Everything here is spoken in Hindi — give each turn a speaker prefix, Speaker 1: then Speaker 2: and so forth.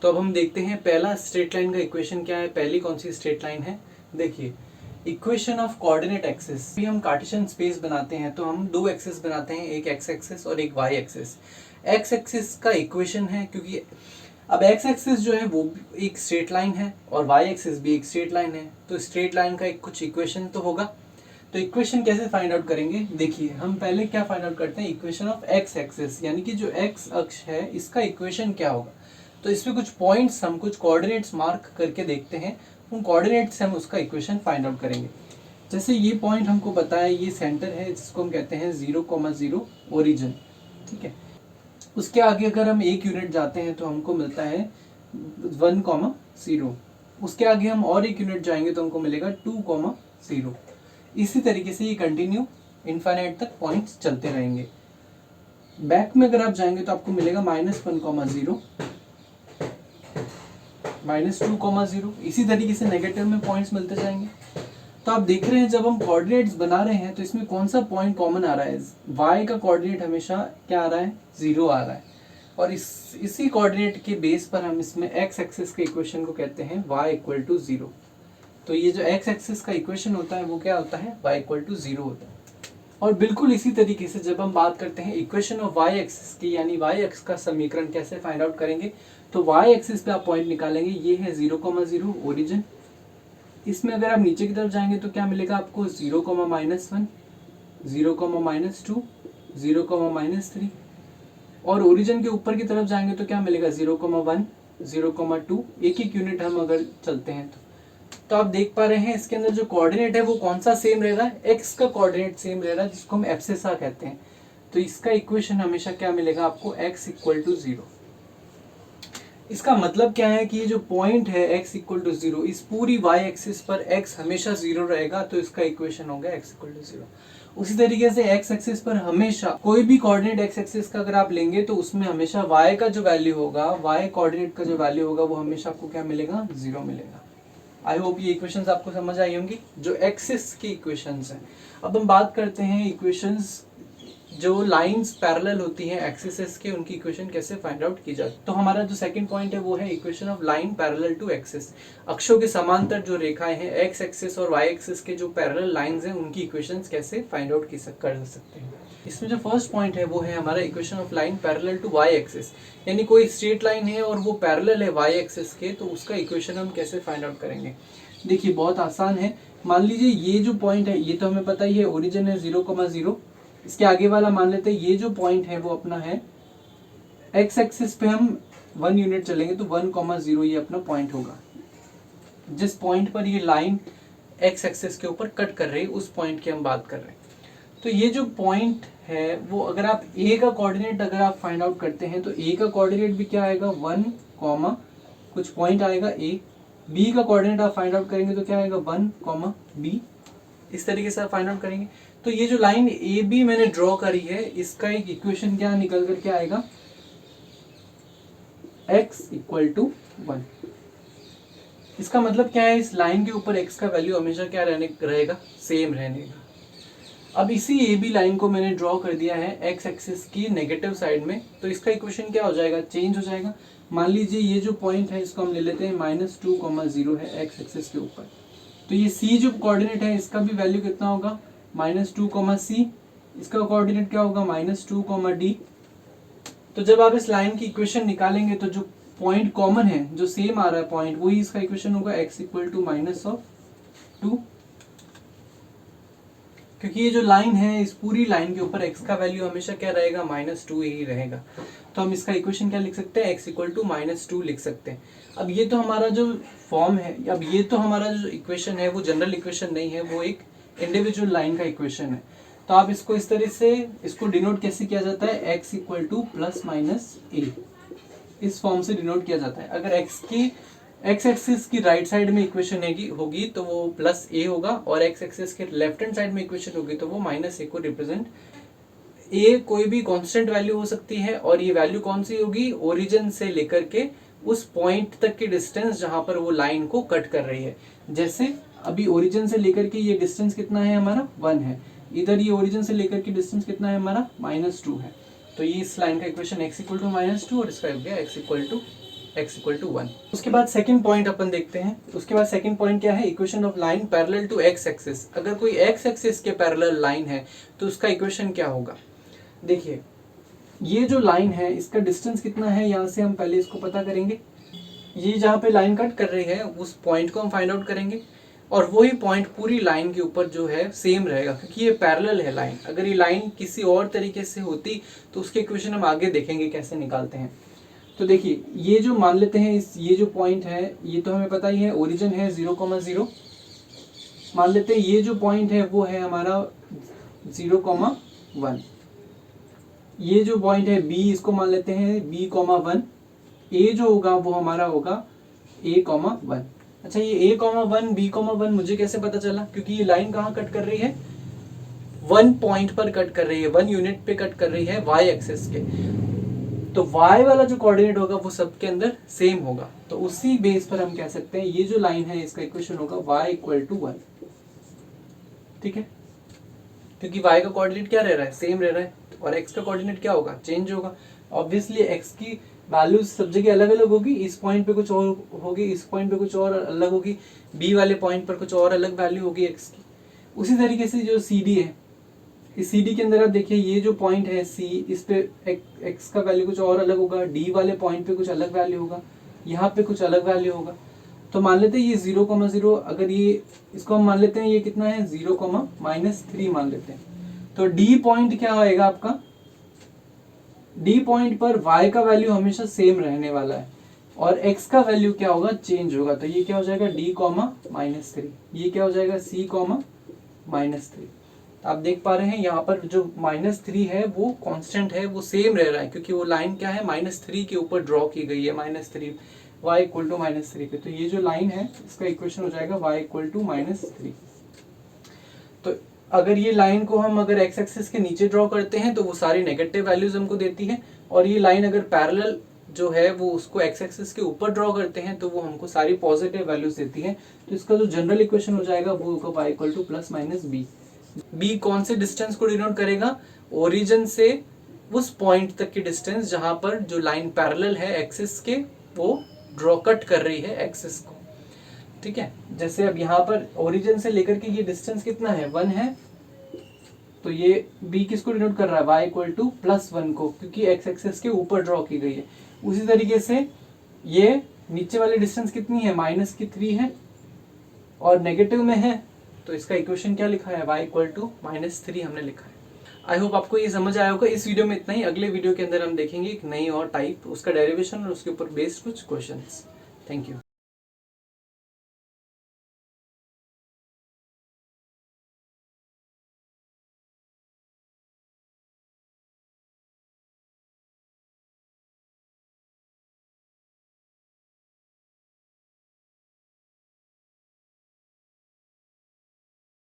Speaker 1: तो अब हम देखते हैं पहला स्ट्रेट लाइन का इक्वेशन क्या है। पहली कौन सी स्ट्रेट लाइन है, देखिए इक्वेशन ऑफ कोऑर्डिनेट एक्सिस। भी हम कार्टेशियन स्पेस बनाते हैं तो हम दो एक्सिस बनाते हैं, एक एक्स एक्सिस और एक वाई एक्सिस। एक्स एक्सिस का इक्वेशन है, क्योंकि अब एक्स एक्सिस जो है वो एक स्ट्रेट लाइन है और वाई एक्सिस भी एक स्ट्रेट लाइन है, तो स्ट्रेट लाइन का एक कुछ इक्वेशन तो होगा। तो इक्वेशन कैसे फाइंड आउट करेंगे, देखिए हम पहले क्या फाइंड आउट करते हैं, इक्वेशन ऑफ एक्स एक्सिस, यानी कि जो एक्स अक्ष है इसका इक्वेशन क्या होगा। तो इसमें कुछ पॉइंट्स, हम कुछ कोऑर्डिनेट्स मार्क करके देखते हैं, उन कोऑर्डिनेट्स से हम उसका इक्वेशन फाइंड आउट करेंगे। जैसे ये पॉइंट हमको पता है, ये सेंटर है जिसको हम कहते हैं 0,0 ओरिजिन, ठीक है। उसके आगे अगर हम एक यूनिट जाते हैं तो हमको मिलता है 1,0। उसके आगे हम और एक यूनिट जाएंगे तो हमको मिलेगा 2,0। इसी तरीके से ये कंटिन्यू इनफाइनाइट तक पॉइंट्स चलते रहेंगे। बैक में अगर आप जाएंगे तो आपको मिलेगा -1,0, -2,0। इसी तरीके से नेगेटिव में पॉइंट्स मिलते जाएंगे। तो आप देख रहे हैं जब हम कोऑर्डिनेट्स बना रहे हैं तो इसमें कौन सा पॉइंट कॉमन आ रहा है, y का कोऑर्डिनेट हमेशा क्या आ रहा है, 0 आ रहा है। और इसी कोऑर्डिनेट के बेस पर हम इसमें x एक्सिस के इक्वेशन को कहते हैं y = 0। तो ये जो x एक्सिस का इक्वेशन होता है वो क्या होता है, y = 0 होता है। और बिल्कुल इसी तरीके से जब हम बात करते हैं इक्वेशन ऑफ y एक्सिस की, यानी y एक्सिस का समीकरण कैसे फाइंड आउट करेंगे, तो y एक्सिस पे आप पॉइंट निकालेंगे, ये है 0,0 ओरिजिन। इसमें अगर आप नीचे की तरफ जाएंगे तो क्या मिलेगा आपको 0,-1, 0,-2, 0,-3। और ओरिजिन के ऊपर की तरफ जाएंगे तो क्या मिलेगा 0,1, 0,2। एक एक यूनिट हम अगर चलते हैं तो आप देख पा रहे हैं इसके अंदर जो कोऑर्डिनेट है वो कौन सा सेम रह रहा है, एक्स का कोऑर्डिनेट सेम रह रहा है, जिसको हम एब्सिसा कहते हैं। तो इसका इक्वेशन हमेशा क्या मिलेगा आपको, x = 0। इसका मतलब क्या है कि ये जो पॉइंट है x = 0, इस पूरी y एक्सिस पर x हमेशा 0 रहेगा, तो इसका इक्वेशन होगा x = 0। उसी तरीके से x एक्सिस पर हमेशा कोई भी कोऑर्डिनेट x एक्सिस का अगर आप लेंगे तो उसमें हमेशा y का जो वैल्यू होगा, y कोऑर्डिनेट का जो वैल्यू होगा वो हमेशा आपको क्या मिलेगा, 0 मिलेगा। आई होप ये इक्वेशंस आपको समझ आई होंगी, जो एक्सिस की इक्वेशंस हैं। अब हम बात करते हैं इक्वेशंस जो लाइंस पैरेलल होती हैं एक्सिस के, उनकी इक्वेशन कैसे फाइंड आउट की जाती है। तो हमारा जो सेकंड पॉइंट है वो है equation of line parallel to axis. अक्षों के समांतर जो रेखाएं हैं, एक्स एक्सिस और वाई एक्सिस के जो पैरेलल लाइंस हैं उनकी इक्वेशंस कैसे फाइंड आउट कर सकते हैं। इसमें जो फर्स्ट पॉइंट है वो है हमारा equation of line parallel to Y axis, यानी कोई स्ट्रेट लाइन है और वो पैरेलल है वाई एक्सिस के, तो उसका इक्वेशन हम कैसे फाइंड आउट करेंगे। देखिए बहुत आसान है। मान लीजिए ये जो पॉइंट है ये तो हमें पता ही है, ओरिजिन है 0,0। इसके आगे वाला मान लेते हैं ये जो पॉइंट है वो अपना है एक्स एक्सिस पे, हम 1 यूनिट चलेंगे तो 1,0 ये अपना पॉइंट होगा। जिस पॉइंट पर ये लाइन एक्स एक्सिस के ऊपर कट कर रही है उस पॉइंट की हम बात कर रहे हैं। तो ये जो पॉइंट है वो अगर आप ए का कोऑर्डिनेट अगर आप फाइंड आउट करते हैं तो ए का कोऑर्डिनेट भी क्या आएगा, 1, कुछ पॉइंट आएगा ए। बी का कोऑर्डिनेट आप फाइंड आउट करेंगे तो क्या आएगा, 1, बी। इस तरीके से आप फाइंड आउट करेंगे। तो ये जो लाइन ए बी मैंने ड्रॉ करी है इसका एक इक्वेशन क्या निकल कर क्या आएगा, x = 1। इसका मतलब क्या है, इस लाइन के ऊपर x का वैल्यू हमेशा क्या रहेगा, सेम रहने का। अब इसी ए बी लाइन को मैंने ड्रॉ कर दिया है x एक्सिस की नेगेटिव साइड में, तो इसका इक्वेशन क्या हो जाएगा, चेंज हो जाएगा। मान लीजिए ये जो पॉइंट है इसको हम ले लेते हैं -2,0 है x एक्सिस के ऊपर। तो ये c जो कोऑर्डिनेट है इसका भी वैल्यू कितना होगा, -2, इसका कोऑर्डिनेट क्या होगा, -2, तो जब आप इस लाइन की इक्वेशन निकालेंगे तो जो पॉइंट कॉमन है, जो सेम आ रहा है पॉइंट, वही इसका इक्वेशन होगा x = -2। क्योंकि ये जो लाइन है इस पूरी लाइन के ऊपर x का वैल्यू हमेशा क्या रहेगा, -2 ही रहेगा। तो हम इसका इक्वेशन क्या लिख सकते हैं, x = -2 लिख सकते हैं। अब ये तो हमारा जो फॉर्म है, अब ये तो हमारा जो इक्वेशन है वो जनरल इक्वेशन नहीं है, वो एक इंडिविजुअल लाइन का इक्वेशन है। तो आप इसको इस तरह से इसको डिनोट कैसे किया जाता है, x = +-a, इस फॉर्म से डिनोट किया जाता है। अगर एक्स एक्सिस की राइट साइड में इक्वेशन होगी तो वो +a होगा, और एक्स एक्सिस के लेफ्ट हैंड साइड में इक्वेशन होगी तो वो -a को रिप्रेजेंट, a कोई भी कांस्टेंट वैल्यू हो सकती है, और ये वैल्यू कौन सी होगी, ओरिजिन से लेकर के उस पॉइंट तक की डिस्टेंस जहां पर वो लाइन को कट कर रही है। जैसे अभी ओरिजिन से लेकर के ये डिस्टेंस कितना है हमारा, 1 है। इधर ये ओरिजिन से लेकर के डिस्टेंस कितना है हमारा, -2 है। तो ये इस लाइन का इक्वेशन x = -2 और इसका हो गया x = x इक्वल टू 1। उसके बाद सेकंड पॉइंट अपन देखते हैं। उसके बाद सेकंड पॉइंट क्या है, equation of line parallel to x axis. अगर कोई x एक्सिस के पैरेलल लाइन है तो उसका इक्वेशन क्या होगा। देखिए ये जो लाइन है इसका डिस्टेंस कितना है, यहाँ से हम पहले इसको पता करेंगे। ये जहाँ पे लाइन कट कर रही है उस पॉइंट को हम फाइंड आउट करेंगे और वही पॉइंट पूरी लाइन के ऊपर जो है सेम रहेगा, क्योंकि ये पैरेलल है लाइन। अगर ये लाइन किसी और तरीके से होती तो उसके इक्वेशन हम आगे देखेंगे कैसे निकालते हैं। तो देखिए ये जो मान लेते हैं ये जो पॉइंट है ये तो हमें पता ही है, ओरिजिन है 0,0। मान लेते हैं ये जो पॉइंट है वो है हमारा 0,1। ये जो पॉइंट है b, इसको मान लेते हैं b,1। a जो होगा वो हमारा होगा a,1। अच्छा ये a,1 b,1 मुझे कैसे पता चला, क्योंकि ये लाइन कहाँ कट कर रही है, 1 पॉइंट पर कट कर रही है, 1 यूनिट पे कट कर रही है y एक्सिस के। तो y वाला जो कोऑर्डिनेट होगा वो सबके अंदर सेम होगा। तो उसी बेस पर हम कह सकते हैं ये जो लाइन है इसका इक्वेशन होगा y इक्वल टू 1। ठीक है, क्योंकि y का कोऑर्डिनेट क्या रह रहा है, सेम रह रहा है, और x का कोऑर्डिनेट क्या होगा, चेंज होगा। ऑब्वियसली x की वैल्यूज सब जगह अलग अलग होगी, इस पॉइंट पे कुछ और होगी, इस पॉइंट पे कुछ और अलग होगी, b वाले पॉइंट पर कुछ और अलग वैल्यू होगी x की। उसी तरीके से जो CD है, इस CD के अंदर आप देखिए ये जो पॉइंट है C, इस पे x का वैल्यू कुछ और अलग होगा, D वाले पॉइंट पे कुछ अलग वैल्यू होगा, यहाँ पे कुछ अलग वैल्यू होगा। तो मान लेते हैं ये 0,0, अगर ये इसको हम मान लेते हैं ये कितना है 0,-3 मान लेते हैं। तो D पॉइंट क्या आएगा आपका, D पॉइंट पर y का वैल्यू हमेशा सेम रहने वाला है और x का वैल्यू क्या होगा, चेंज होगा। तो ये क्या हो जाएगा D,-3, ये क्या हो जाएगा C,-3। आप देख पा रहे हैं यहाँ पर जो -3 है वो कांस्टेंट है, वो सेम रह रहा है, क्योंकि वो लाइन क्या है -3 के ऊपर ड्रॉ की गई है, -3 y इक्वल टू -3 पे। तो ये जो लाइन है इसका इक्वेशन हो जाएगा y इक्वल टू -3। तो अगर ये लाइन को हम अगर x एक्सिस के नीचे ड्रॉ करते हैं तो वो सारी नेगेटिव वैल्यूज हमको देती है, और ये लाइन अगर पैरेलल जो है वो उसको x एक्सिस के ऊपर ड्रॉ करते हैं तो वो हमको सारी पॉजिटिव वैल्यूज देती है। तो इसका जो जनरल इक्वेशन हो जाएगा वो होगा y equal to +-b। b कौन से डिस्टेंस को डिनोट करेगा, ओरिजिन से उस पॉइंट तक की डिस्टेंस जहां पर जो लाइन पैरेलल है एक्सिस के वो ड्रॉ कट कर रही है एक्सिस को। ठीक है, जैसे अब यहाँ पर ओरिजिन से लेकर के ये डिस्टेंस कितना है, 1 है, तो ये b किसको डिनोट कर रहा है, y इक्वल टू +1 को, क्योंकि x एक्सिस के ऊपर ड्रॉ की गई है। उसी तरीके से ये नीचे वाली डिस्टेंस कितनी है, -3 है और नेगेटिव में है, तो इसका इक्वेशन क्या लिखा है, y इक्वल टू -3 हमने लिखा है। आई होप आपको ये समझ आया होगा। इस वीडियो में इतना ही। अगले वीडियो के अंदर हम देखेंगे एक नई और टाइप, उसका डेरिवेशन और उसके ऊपर बेस्ड कुछ क्वेश्चंस। Thank you.